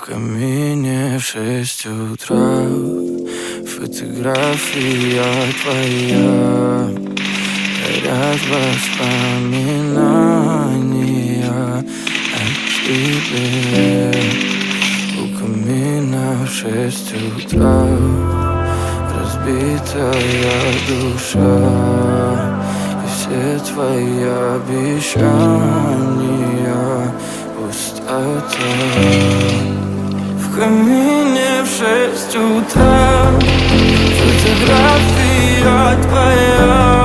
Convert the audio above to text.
камине в 6 утра фотография твоя, горят воспоминания о тебе. У камина в 6 утра разбитая душа, и все твои обещания пустота. В камине в 6 утра фотография твоя,